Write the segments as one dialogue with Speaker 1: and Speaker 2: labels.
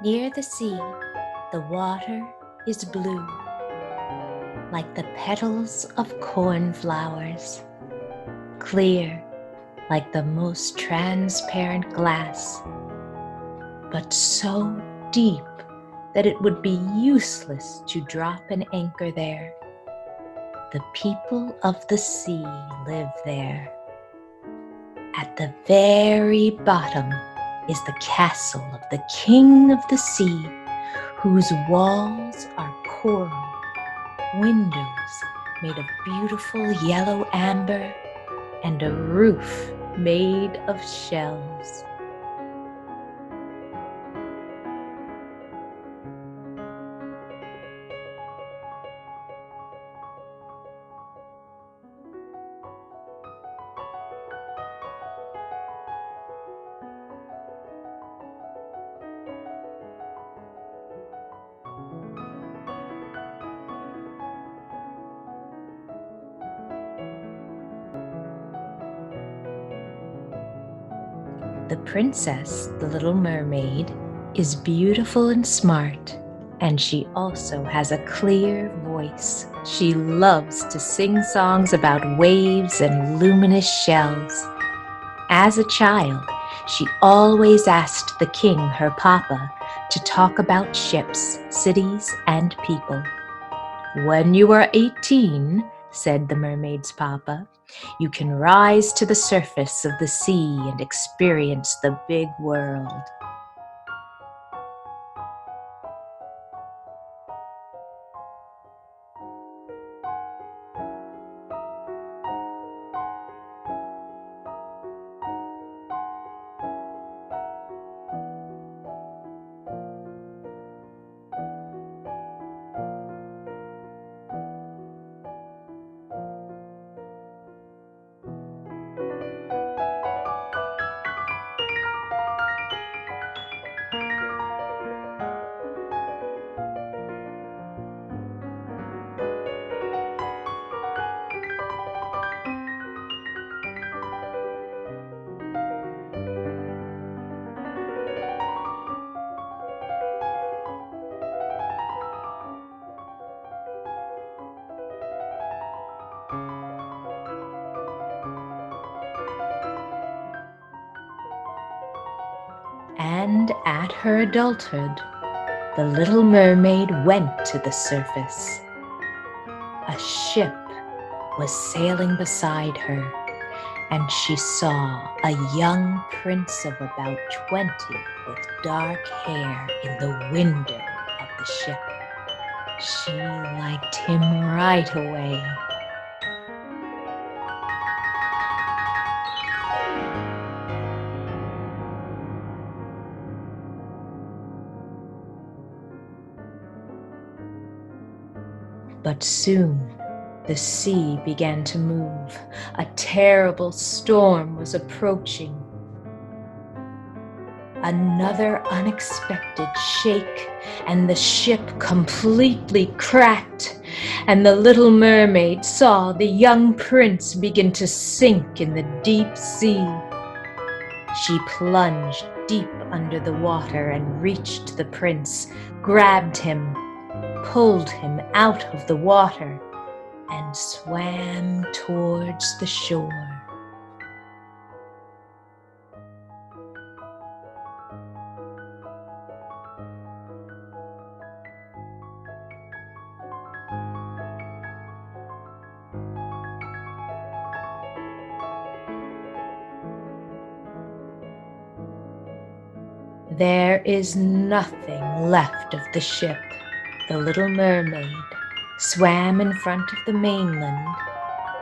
Speaker 1: Near the sea, the water is blue, like the petals of cornflowers, clear like the most transparent glass, but so deep that it would be useless to drop an anchor there. The people of the sea live there. At the very bottom is the castle of the king of the sea, whose walls are coral, windows made of beautiful yellow amber, and a roof made of shells. The princess, the Little Mermaid, is beautiful and smart, and she also has a clear voice. She loves to sing songs about waves and luminous shells. As a child, she always asked the king, her papa, to talk about ships, cities, and people. "When you are 18, said the mermaid's papa, "you can rise to the surface of the sea and experience the big world." And at her adulthood, the Little Mermaid went to the surface. A ship was sailing beside her, and she saw a young prince of about 20 with dark hair in the window of the ship. She liked him right away. But soon the sea began to move. A terrible storm was approaching. Another unexpected shake, and the ship completely cracked, and the Little Mermaid saw the young prince begin to sink in the deep sea. She plunged deep under the water and reached the prince, grabbed him, pulled him out of the water, and swam towards the shore. There is nothing left of the ship. The Little Mermaid swam in front of the mainland,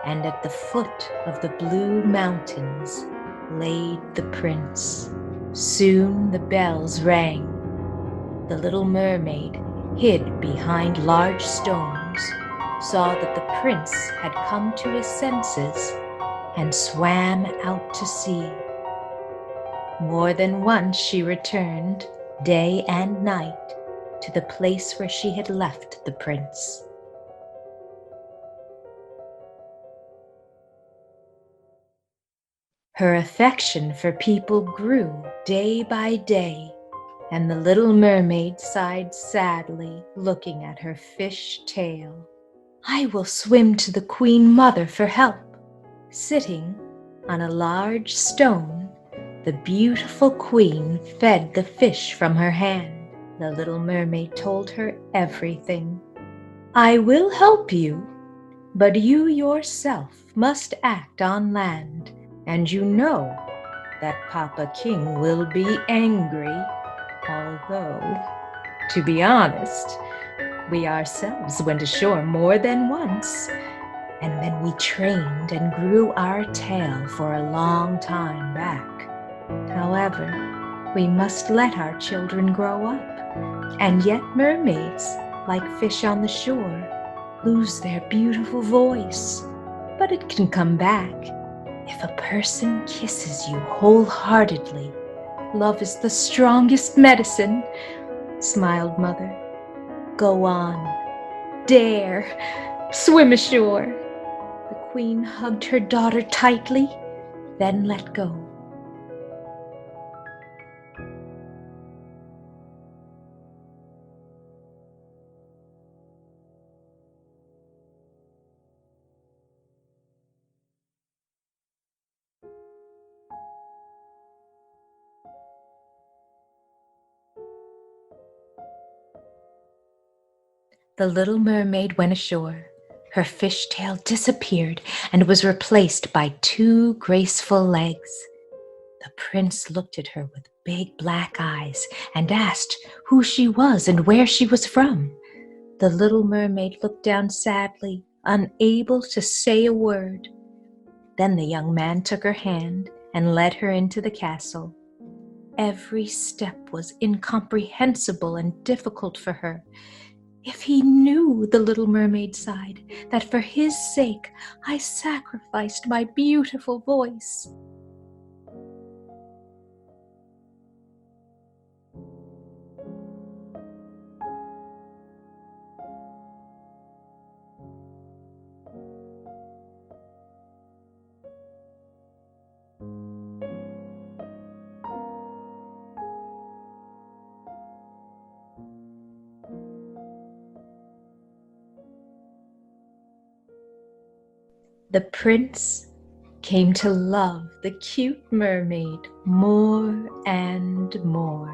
Speaker 1: and at the foot of the blue mountains laid the prince. Soon the bells rang. The Little Mermaid hid behind large stones, saw that the prince had come to his senses, and swam out to sea. More than once she returned, day and night, to the place where she had left the prince. Her affection for people grew day by day, and the little mermaid sighed sadly, looking at her fish tail. "I will swim to the Queen Mother for help." Sitting on a large stone, the beautiful queen fed the fish from her hand. The little mermaid told her everything. "I will help you, but you yourself must act on land, and you know that Papa King will be angry, although, to be honest, we ourselves went ashore more than once, and then we trained and grew our tail for a long time back. However, we must let our children grow up, and yet mermaids, like fish on the shore, lose their beautiful voice, but it can come back if a person kisses you wholeheartedly. Love is the strongest medicine," smiled Mother. "Go on, dare, swim ashore." The queen hugged her daughter tightly, then let go. The little mermaid went ashore. Her fish tail disappeared and was replaced by 2 graceful legs. The prince looked at her with big black eyes and asked who she was and where she was from. The little mermaid looked down sadly, unable to say a word. Then the young man took her hand and led her into the castle. Every step was incomprehensible and difficult for her. If he knew, the little mermaid sighed, that for his sake I sacrificed my beautiful voice. The prince came to love the cute mermaid more and more.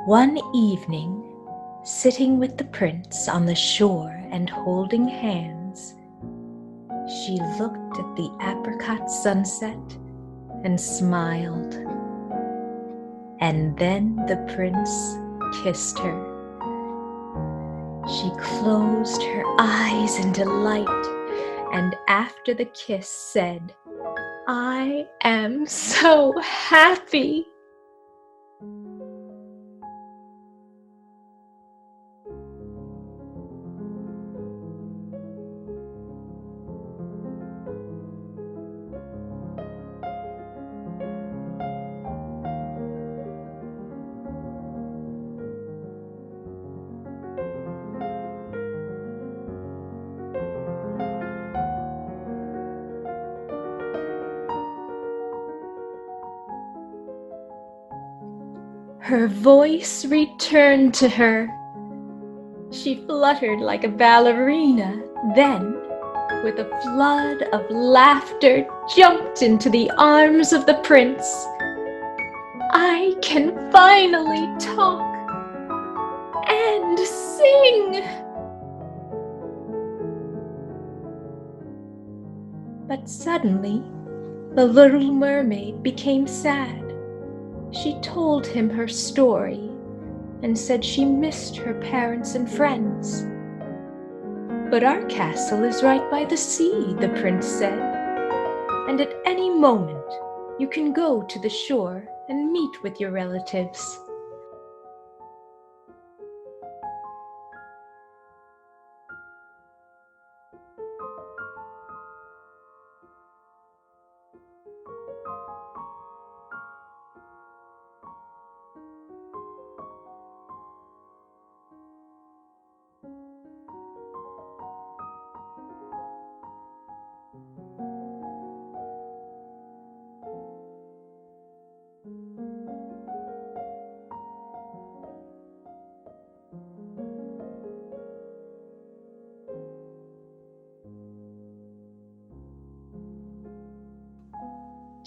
Speaker 1: One evening, sitting with the prince on the shore and holding hands, she looked at the apricot sunset and smiled. And then the prince kissed her. She closed her eyes in delight, and after the kiss said, "I am so happy." Her voice returned to her. She fluttered like a ballerina, then, with a flood of laughter, jumped into the arms of the prince. "I can finally talk and sing!" But suddenly, the little mermaid became sad. She told him her story and said she missed her parents and friends. "But our castle is right by the sea," the prince said, "and at any moment you can go to the shore and meet with your relatives."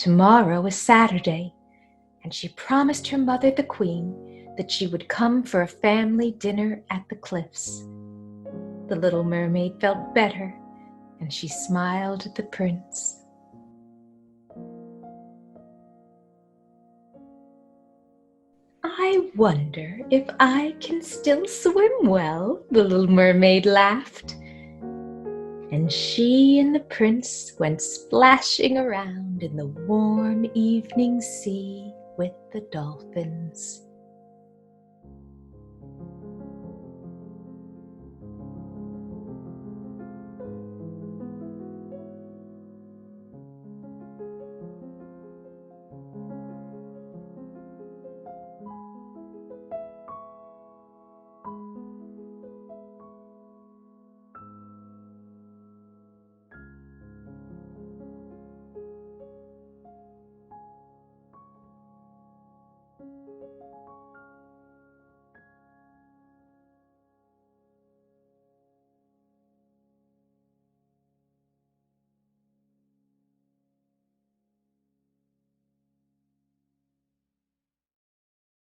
Speaker 1: Tomorrow is Saturday, and she promised her mother, the queen, that she would come for a family dinner at the cliffs. The little mermaid felt better, and she smiled at the prince. "I wonder if I can still swim well," the little mermaid laughed. And she and the prince went splashing around in the warm evening sea with the dolphins.